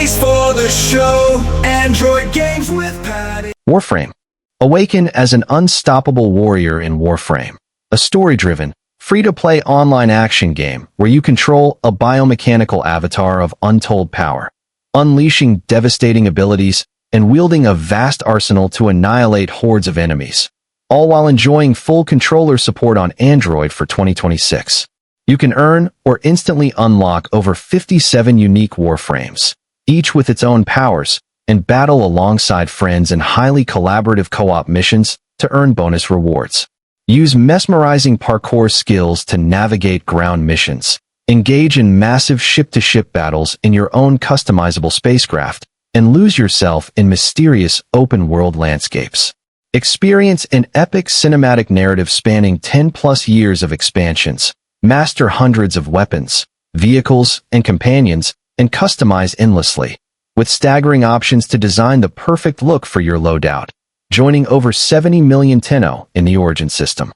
place for the show. Android games with Patty. Warframe. Awaken as an unstoppable warrior in Warframe, a story-driven, free-to-play online action game where you control a biomechanical avatar of untold power, unleashing devastating abilities and wielding a vast arsenal to annihilate hordes of enemies, all while enjoying full controller support on Android for 2026. You can earn or instantly unlock over 57 unique Warframes, each with its own powers, and battle alongside friends in highly collaborative co-op missions to earn bonus rewards. Use mesmerizing parkour skills to navigate ground missions, engage in massive ship-to-ship battles in your own customizable spacecraft, and lose yourself in mysterious open-world landscapes. Experience an epic cinematic narrative spanning 10+ years of expansions, master hundreds of weapons, vehicles, and companions, and customize endlessly, with staggering options to design the perfect look for your loadout, joining over 70 million Tenno in the Origin system.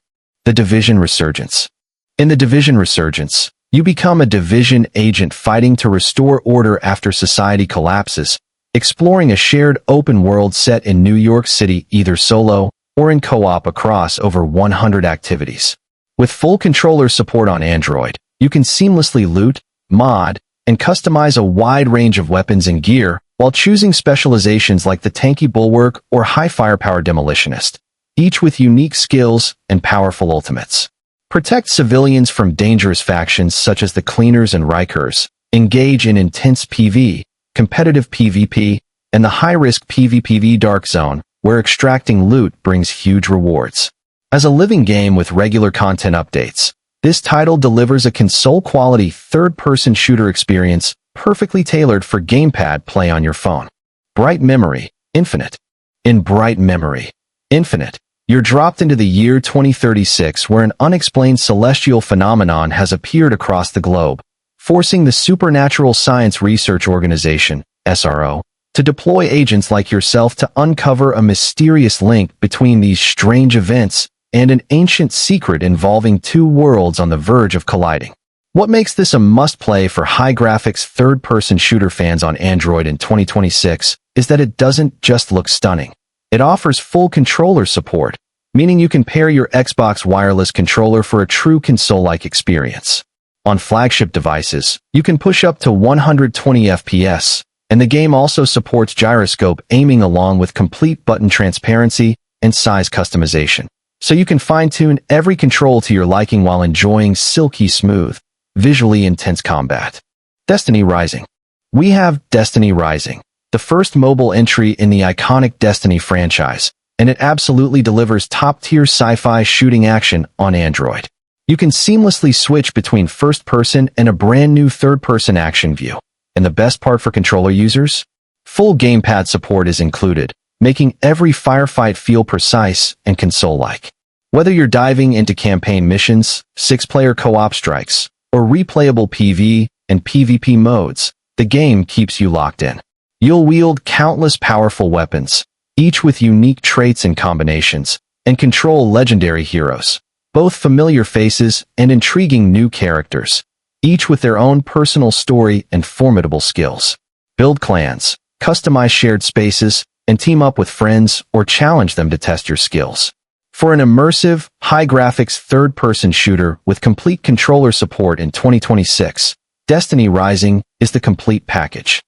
The Division Resurgence. In the Division Resurgence, you become a Division agent fighting to restore order after society collapses, exploring a shared open world set in New York City either solo or in co-op across over 100 activities. With full controller support on Android, you can seamlessly loot, mod, and customize a wide range of weapons and gear while choosing specializations like the tanky bulwark or high firepower demolitionist, each with unique skills and powerful ultimates. Protect civilians from dangerous factions such as the Cleaners and Rikers, engage in intense PvP, competitive PvP, and the high-risk PvPv Dark Zone, where extracting loot brings huge rewards. As a living game with regular content updates, this title delivers a console-quality third-person shooter experience perfectly tailored for gamepad play on your phone. Bright Memory, Infinite. In Bright Memory, Infinite, you're dropped into the year 2036 where an unexplained celestial phenomenon has appeared across the globe, forcing the Supernatural Science Research Organization, SRO, to deploy agents like yourself to uncover a mysterious link between these strange events and an ancient secret involving two worlds on the verge of colliding. What makes this a must-play for high-graphics third-person shooter fans on Android in 2026 is that it doesn't just look stunning. It offers full controller support, meaning you can pair your Xbox wireless controller for a true console-like experience. On flagship devices, you can push up to 120 FPS, and the game also supports gyroscope aiming along with complete button transparency and size customization, so you can fine-tune every control to your liking while enjoying silky smooth, visually intense combat. Destiny Rising. We have Destiny Rising, the first mobile entry in the iconic Destiny franchise, and it absolutely delivers top-tier sci-fi shooting action on Android. You can seamlessly switch between first-person and a brand-new third-person action view. And the best part for controller users? Full gamepad support is included, making every firefight feel precise and console-like. Whether you're diving into campaign missions, 6-player co-op strikes, or replayable PvE and PvP modes, the game keeps you locked in. You'll wield countless powerful weapons, each with unique traits and combinations, and control legendary heroes, both familiar faces and intriguing new characters, each with their own personal story and formidable skills. Build clans, customize shared spaces, and team up with friends or challenge them to test your skills. For an immersive, high-graphics third-person shooter with complete controller support in 2026, Destiny Rising is the complete package.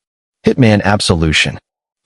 Hitman Absolution.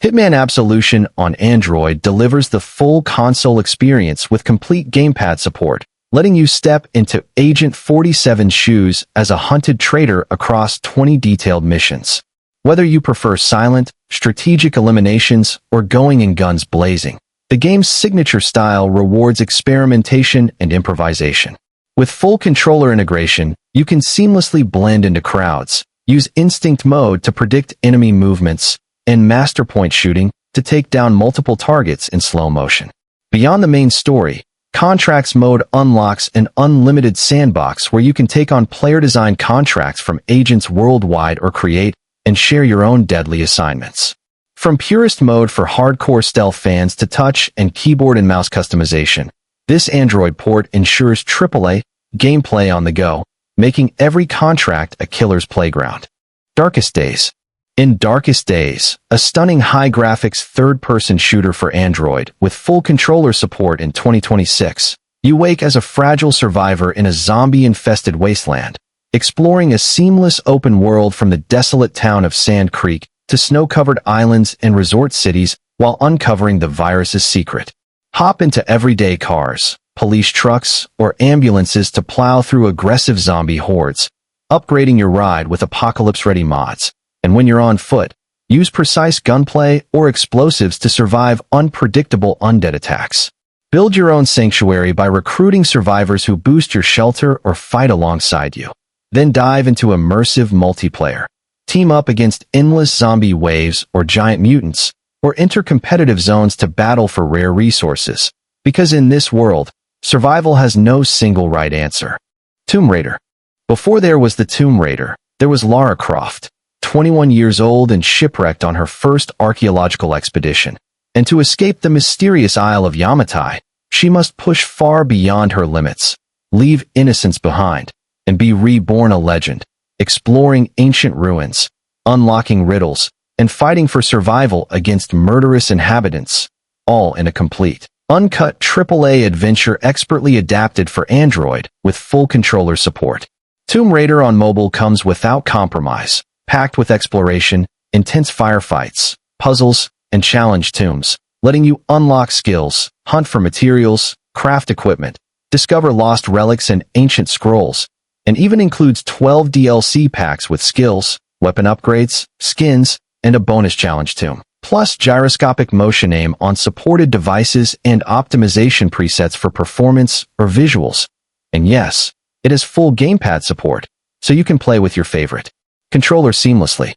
Hitman Absolution on Android delivers the full console experience with complete gamepad support, letting you step into Agent 47's shoes as a hunted traitor across 20 detailed missions. Whether you prefer silent, strategic eliminations or going in guns blazing, the game's signature style rewards experimentation and improvisation. With full controller integration, you can seamlessly blend into crowds, use instinct mode to predict enemy movements, and master point shooting to take down multiple targets in slow motion. Beyond the main story, Contracts mode unlocks an unlimited sandbox where you can take on player-designed contracts from agents worldwide or create and share your own deadly assignments. From purist mode for hardcore stealth fans to touch and keyboard and mouse customization, this Android port ensures AAA gameplay on the go, making every contract a killer's playground. Darkest Days. In Darkest Days, a stunning high-graphics third-person shooter for Android with full controller support in 2026, you wake as a fragile survivor in a zombie-infested wasteland, exploring a seamless open world from the desolate town of Sand Creek to snow-covered islands and resort cities while uncovering the virus's secret. Hop into everyday cars, police trucks, or ambulances to plow through aggressive zombie hordes, upgrading your ride with apocalypse-ready mods. And when you're on foot, use precise gunplay or explosives to survive unpredictable undead attacks. Build your own sanctuary by recruiting survivors who boost your shelter or fight alongside you. Then dive into immersive multiplayer. Team up against endless zombie waves or giant mutants, or enter competitive zones to battle for rare resources. Because in this world, survival has no single right answer. Tomb Raider. Before there was the Tomb Raider, there was Lara Croft, 21 years old and shipwrecked on her first archaeological expedition. And to escape the mysterious Isle of Yamatai, she must push far beyond her limits, leave innocence behind, and be reborn a legend, exploring ancient ruins, unlocking riddles, and fighting for survival against murderous inhabitants, all in a complete, uncut AAA adventure expertly adapted for Android with full controller support. Tomb Raider on mobile comes without compromise, packed with exploration, intense firefights, puzzles, and challenge tombs, letting you unlock skills, hunt for materials, craft equipment, discover lost relics and ancient scrolls, and even includes 12 DLC packs with skills, weapon upgrades, skins, and a bonus challenge tomb, plus gyroscopic motion aim on supported devices and optimization presets for performance or visuals. And yes, it has full gamepad support, so you can play with your favorite controller seamlessly.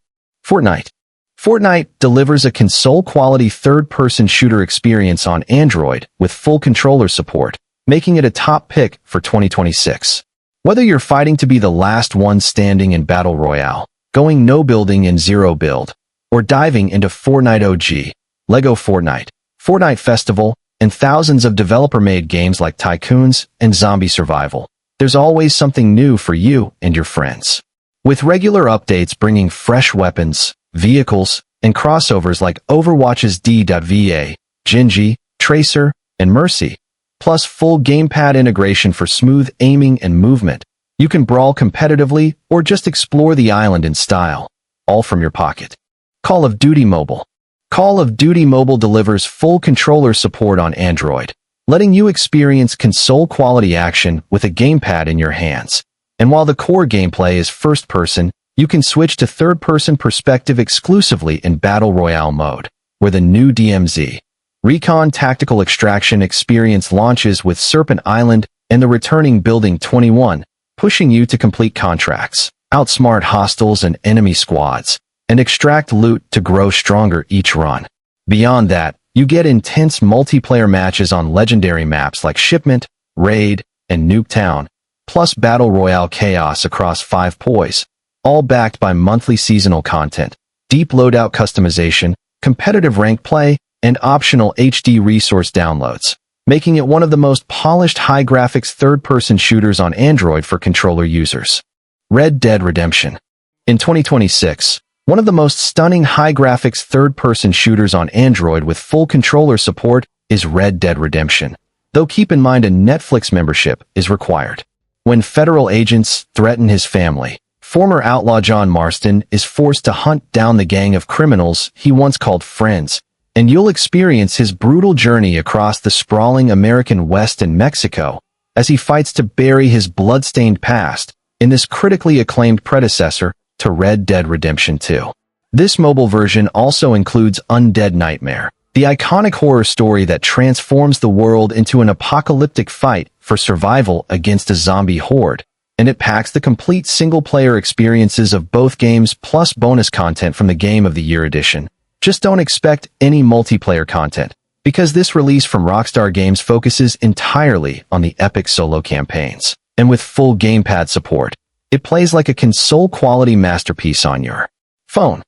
Fortnite. Fortnite delivers a console-quality third-person shooter experience on Android with full controller support, making it a top pick for 2026. Whether you're fighting to be the last one standing in Battle Royale, going no-building in Zero Build, or diving into Fortnite OG, Lego Fortnite, Fortnite Festival, and thousands of developer-made games like Tycoons and Zombie Survival, there's always something new for you and your friends. With regular updates bringing fresh weapons, vehicles, and crossovers like Overwatch's D.Va, Genji, Tracer, and Mercy, plus full gamepad integration for smooth aiming and movement, you can brawl competitively or just explore the island in style, all from your pocket. Call of Duty Mobile. Call of Duty Mobile delivers full controller support on Android, letting you experience console-quality action with a gamepad in your hands. And while the core gameplay is first-person, you can switch to third-person perspective exclusively in Battle Royale mode, where the new DMZ Recon Tactical Extraction experience launches with Serpent Island and the returning Building 21, pushing you to complete contracts, outsmart hostiles and enemy squads, and extract loot to grow stronger each run. Beyond that, you get intense multiplayer matches on legendary maps like Shipment, Raid, and Nuketown, plus Battle Royale chaos across 5 poise, all backed by monthly seasonal content, deep loadout customization, competitive rank play, and optional HD resource downloads, making it one of the most polished high-graphics third-person shooters on Android for controller users. Red Dead Redemption. In 2026, one of the most stunning high-graphics third-person shooters on Android with full controller support is Red Dead Redemption, though keep in mind a Netflix membership is required. When federal agents threaten his family, former outlaw John Marston is forced to hunt down the gang of criminals he once called friends, and you'll experience his brutal journey across the sprawling American West and Mexico as he fights to bury his blood-stained past in this critically acclaimed predecessor to Red Dead Redemption 2. This mobile version also includes Undead Nightmare, the iconic horror story that transforms the world into an apocalyptic fight for survival against a zombie horde, and it packs the complete single-player experiences of both games plus bonus content from the Game of the Year edition. Just don't expect any multiplayer content, because this release from Rockstar Games focuses entirely on the epic solo campaigns. And with full gamepad support, it plays like a console-quality masterpiece on your phone.